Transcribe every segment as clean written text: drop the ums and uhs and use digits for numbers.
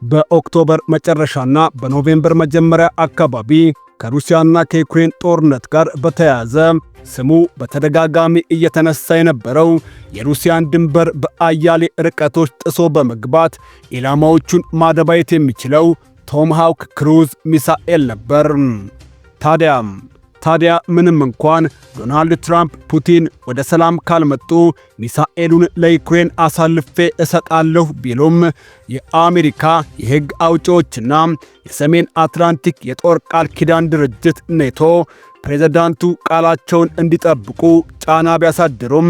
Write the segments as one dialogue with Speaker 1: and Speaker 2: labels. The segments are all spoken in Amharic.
Speaker 1: በኦክቶበር መጨረሻና በኖቬምበር መጀመሪያ አካባቢ ከሩሲያና ከዩክሬን ጦርነት ጋር በተያያዘ ስሙ በተደጋጋሚ እየተነሳ የነበረው የሩሲያን ድንበር በአያሌ ርቀቶች ጥሶ በመግባት ኢላማዎቹን ማደባየት የሚችለው ቶማሃውክ ክሩዝ ሚሳኤል ነበር። ታዲያ ምንም እንኳን ዶናልድ ትራምፕ ፑቲን ወደ ሰላም ካልመጡ ሚሳኤሉን ለዩክሬን አሳልፌ እሰጣለሁ ቢሉም የአሜሪካ የሕግ አውጪዎችና የሰሜን አትላንቲክ የጦር ቃል ኪዳን ድርጅት ኔቶ ፕሬዝዳንቱ ቃላቸውን እንዲጠብቁ ጫና ቢያሳድሩም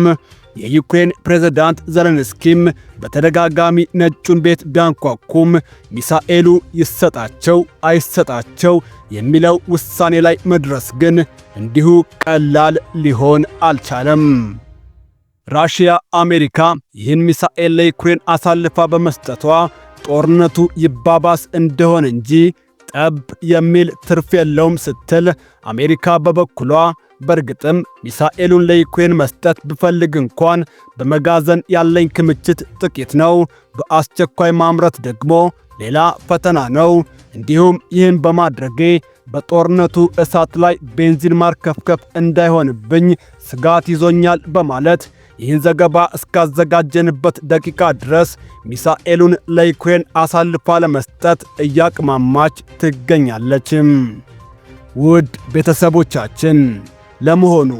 Speaker 1: የዩክሬን ፕሬዝዳንት ዘለንስኪም በተደጋጋሚ ነጩን ቤት ቢያንኳኩም ሚሳኤሉ ይሰጣቸው አይሰጣቸው የሚለው ውሳኔ ላይ መድረስ ግን እንዲሁ ቀላል ሊሆን አልቻለም። ራሽያ አሜሪካ ይህን ሚሳኤል ለዩክሬን አሳልፋ በመስጠቷ ጦርነቱ ይባባስ እንደሆነ እንጂ ጠብ የሚል ትርፍ የለውም ስትል፣ አሜሪካ በበኩሏ በእርግጥም ሚሳኤሉን ለዩክሬን መስጠት ብፈልግ እንኳን በመጋዘን ያለኝ ክምችት ጥቂት ነው፣ በአስቸኳይ ማምረት ደግሞ ሌላ ፈተና ነው። እንዲሁም ይህን በማድረጌ በጦርነቱ እሳት ላይ ቤንዚን ማርከፍከፍ እንዳይሆንብኝ ስጋት ይዞኛል በማለት ይህን ዘገባ እስካዘጋጀንበት ደቂቃ ድረስ ሚሳኤሉን ለዩክሬን አሳልፋ ለመስጠት እያቅማማች ትገኛለች። ውድ ቤተሰቦቻችን፣ ለመሆኑ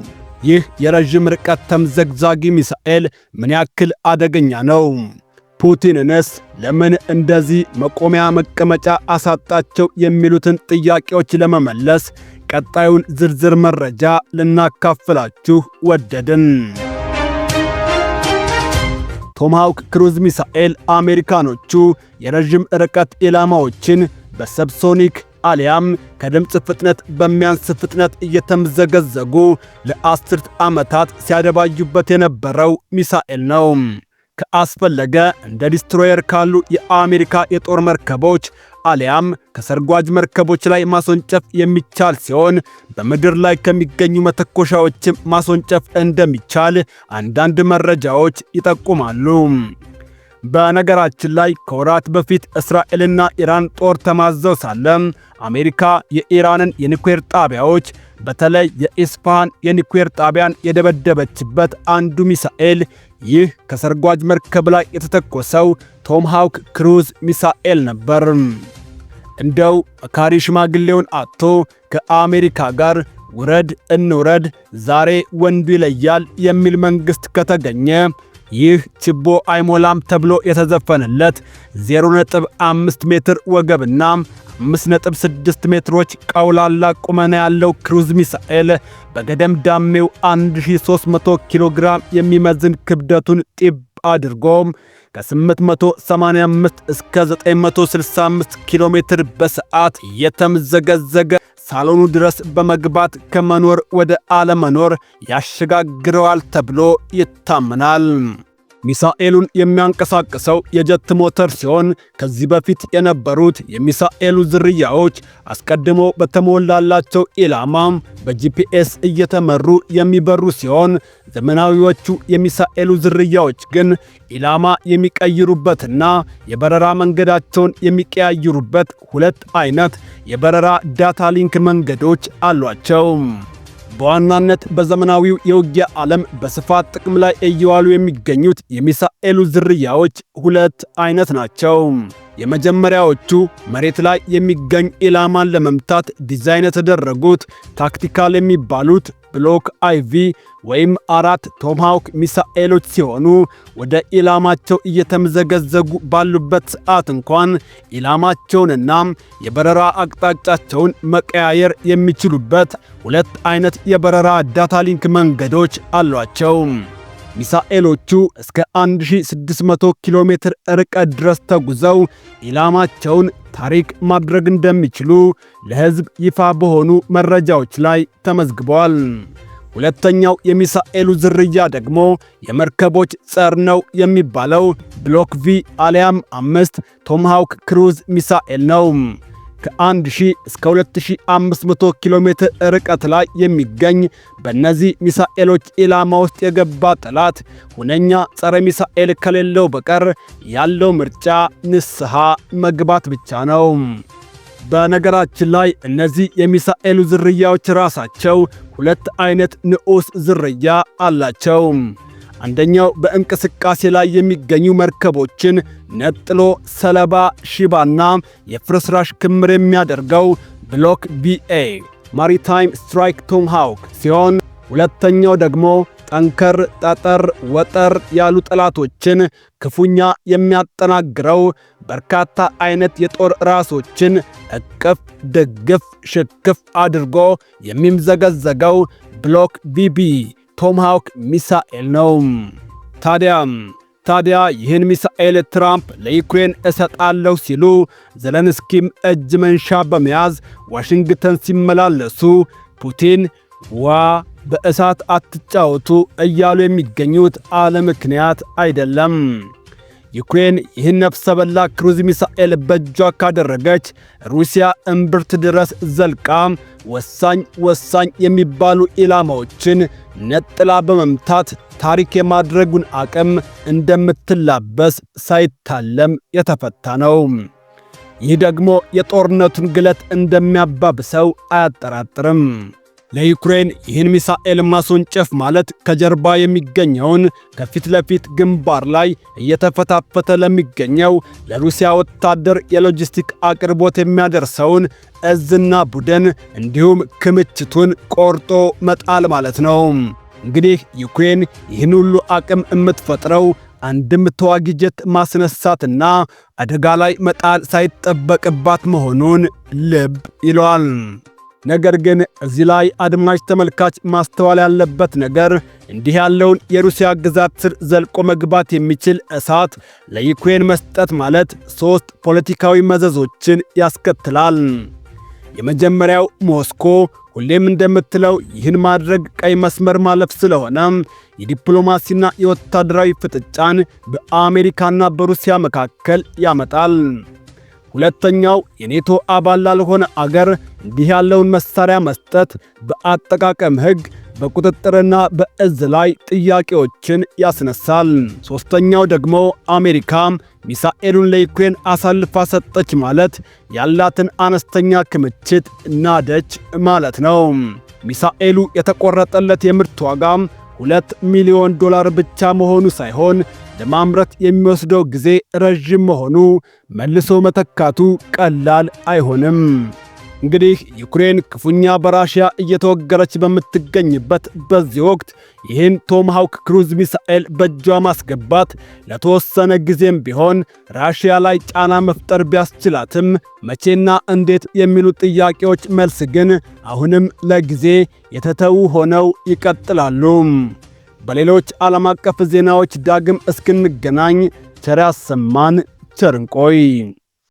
Speaker 1: ይህ የረዥም ርቀት ተምዘግዛጊ ሚሳኤል ምን ያክል አደገኛ ነው? ፑቲንንስ ለምን እንደዚህ መቆሚያ መቀመጫ አሳጣቸው? የሚሉትን ጥያቄዎች ለመመለስ ቀጣዩን ዝርዝር መረጃ ልናካፍላችሁ ወደድን። ቶማሃውክ ክሩዝ ሚሳኤል አሜሪካኖቹ የረዥም ርቀት ኢላማዎችን በሰብሶኒክ አሊያም ከድምፅ ፍጥነት በሚያንስ ፍጥነት እየተምዘገዘጉ ለአስርት ዓመታት ሲያደባዩበት የነበረው ሚሳኤል ነው። ከአስፈለገ እንደ ዲስትሮየር ካሉ የአሜሪካ የጦር መርከቦች አሊያም ከሰርጓጅ መርከቦች ላይ ማስወንጨፍ የሚቻል ሲሆን በምድር ላይ ከሚገኙ መተኮሻዎችም ማስወንጨፍ እንደሚቻል አንዳንድ መረጃዎች ይጠቁማሉ። በነገራችን ላይ ከወራት በፊት እስራኤልና ኢራን ጦር ተማዘው ሳለ አሜሪካ የኢራንን የኒውክሌር ጣቢያዎች በተለይ የኢስፋሃን የኒውክሌር ጣቢያን የደበደበችበት አንዱ ሚሳኤል ይህ ከሰርጓጅ መርከብ ላይ የተተኮሰው ቶማሃውክ ክሩዝ ሚሳኤል ነበር። እንደው መካሪ ሽማግሌውን አጥቶ ከአሜሪካ ጋር ውረድ እንውረድ ዛሬ ወንዱ ይለያል የሚል መንግሥት ከተገኘ ይህ ችቦ አይሞላም ተብሎ የተዘፈነለት 0.5 ሜትር ወገብና 5.6 ሜትሮች ቀውላላ ቁመና ያለው ክሩዝ ሚሳኤል በገደም ዳሜው 1300 ኪሎ ግራም የሚመዝን ክብደቱን ጢብ አድርጎ ከ885 እስከ 965 ኪሎ ሜትር በሰዓት እየተምዘገዘገ ሳሎኑ ድረስ በመግባት ከመኖር ወደ አለመኖር ያሸጋግረዋል ተብሎ ይታመናል። ሚሳኤሉን የሚያንቀሳቅሰው የጀት ሞተር ሲሆን ከዚህ በፊት የነበሩት የሚሳኤሉ ዝርያዎች አስቀድሞ በተሞላላቸው ኢላማ በጂፒኤስ እየተመሩ የሚበሩ ሲሆን ዘመናዊዎቹ የሚሳኤሉ ዝርያዎች ግን ኢላማ የሚቀይሩበትና የበረራ መንገዳቸውን የሚቀያይሩበት ሁለት አይነት የበረራ ዳታ ሊንክ መንገዶች አሏቸው። በዋናነት በዘመናዊው የውጊያ ዓለም በስፋት ጥቅም ላይ እየዋሉ የሚገኙት የሚሳኤሉ ዝርያዎች ሁለት አይነት ናቸው። የመጀመሪያዎቹ መሬት ላይ የሚገኝ ኢላማን ለመምታት ዲዛይን የተደረጉት ታክቲካል የሚባሉት ብሎክ አይቪ ወይም 4 ቶማሃውክ ሚሳኤሎች ሲሆኑ ወደ ኢላማቸው እየተምዘገዘጉ ባሉበት ሰዓት እንኳን ኢላማቸውንና የበረራ አቅጣጫቸውን መቀያየር የሚችሉበት ሁለት አይነት የበረራ ዳታ ሊንክ መንገዶች አሏቸው። ሚሳኤሎቹ እስከ 1600 ኪሎ ሜትር ርቀት ድረስ ተጉዘው ኢላማቸውን ታሪክ ማድረግ እንደሚችሉ ለሕዝብ ይፋ በሆኑ መረጃዎች ላይ ተመዝግበዋል። ሁለተኛው የሚሳኤሉ ዝርያ ደግሞ የመርከቦች ጸር ነው የሚባለው ብሎክ ቪ አሊያም 5 ቶማሃውክ ክሩዝ ሚሳኤል ነው። ከ1000 እስከ 2500 ኪሎ ሜትር ርቀት ላይ የሚገኝ በእነዚህ ሚሳኤሎች ኢላማ ውስጥ የገባ ጠላት ሁነኛ ጸረ ሚሳኤል ከሌለው በቀር ያለው ምርጫ ንስሐ መግባት ብቻ ነው። በነገራችን ላይ እነዚህ የሚሳኤሉ ዝርያዎች ራሳቸው ሁለት አይነት ንዑስ ዝርያ አላቸው። አንደኛው በእንቅስቃሴ ላይ የሚገኙ መርከቦችን ነጥሎ ሰለባ፣ ሽባና የፍርስራሽ ክምር የሚያደርገው ብሎክ ቢኤ ማሪታይም ስትራይክ ቶምሃውክ ሲሆን ሁለተኛው ደግሞ ጠንከር፣ ጠጠር፣ ወጠር ያሉ ጠላቶችን ክፉኛ የሚያጠናግረው በርካታ አይነት የጦር ራሶችን እቅፍ ድግፍ ሽክፍ አድርጎ የሚምዘገዘገው ብሎክ ቢቢ ቶምሃውክ ሚሳኤል ነው። ታዲያ ይህን ሚሳኤል ትራምፕ ለዩክሬን እሰጣለሁ ሲሉ ዘለንስኪም እጅ መንሻ በመያዝ ዋሽንግተን ሲመላለሱ ፑቲን በእሳት አትጫወቱ እያሉ የሚገኙት አለ ምክንያት አይደለም። ዩክሬን ይህን ነፍሰ በላ ክሩዝ ሚሳኤል በእጇ ካደረገች ሩሲያ እምብርት ድረስ ዘልቃ ወሳኝ የሚባሉ ኢላማዎችን ነጥላ በመምታት ታሪክ የማድረጉን አቅም እንደምትላበስ ሳይታለም የተፈታ ነው። ይህ ደግሞ የጦርነቱን ግለት እንደሚያባብሰው አያጠራጥርም። ለዩክሬን ይህን ሚሳኤል ማስወንጨፍ ማለት ከጀርባ የሚገኘውን ከፊት ለፊት ግንባር ላይ እየተፈታፈተ ለሚገኘው ለሩሲያ ወታደር የሎጂስቲክ አቅርቦት የሚያደርሰውን እዝና ቡድን እንዲሁም ክምችቱን ቆርጦ መጣል ማለት ነው። እንግዲህ ዩክሬን ይህን ሁሉ አቅም የምትፈጥረው አንድም ተዋጊ ጀት ማስነሳትና አደጋ ላይ መጣል ሳይጠበቅባት መሆኑን ልብ ይሏል። ነገር ግን እዚህ ላይ አድማጭ ተመልካች ማስተዋል ያለበት ነገር እንዲህ ያለውን የሩሲያ ግዛት ስር ዘልቆ መግባት የሚችል እሳት ለዩክሬን መስጠት ማለት 3 ፖለቲካዊ መዘዞችን ያስከትላል። የመጀመሪያው ሞስኮ ሁሌም እንደምትለው ይህን ማድረግ ቀይ መስመር ማለፍ ስለሆነ የዲፕሎማሲና የወታደራዊ ፍጥጫን በአሜሪካና በሩሲያ መካከል ያመጣል። ሁለተኛው የኔቶ አባል ላልሆነ አገር እንዲህ ያለውን መሳሪያ መስጠት በአጠቃቀም ሕግ በቁጥጥርና በእዝ ላይ ጥያቄዎችን ያስነሳል። ሦስተኛው ደግሞ አሜሪካ ሚሳኤሉን ለዩክሬን አሳልፋ ሰጠች ማለት ያላትን አነስተኛ ክምችት ናደች ማለት ነው። ሚሳኤሉ የተቆረጠለት የምርት ዋጋ $2 ሚሊዮን ብቻ መሆኑ ሳይሆን ለማምረት የሚወስደው ጊዜ ረጅም መሆኑ መልሶ መተካቱ ቀላል አይሆንም። እንግዲህ ዩክሬን ክፉኛ በራሽያ እየተወገረች በምትገኝበት በዚህ ወቅት ይህን ቶምሃውክ ክሩዝ ሚሳኤል በእጇ ማስገባት ለተወሰነ ጊዜም ቢሆን ራሽያ ላይ ጫና መፍጠር ቢያስችላትም መቼና እንዴት የሚሉ ጥያቄዎች መልስ ግን አሁንም ለጊዜ የተተዉ ሆነው ይቀጥላሉ። በሌሎች ዓለም አቀፍ ዜናዎች ዳግም እስክንገናኝ ቸር ያሰማን፣ ቸር እንቆይ።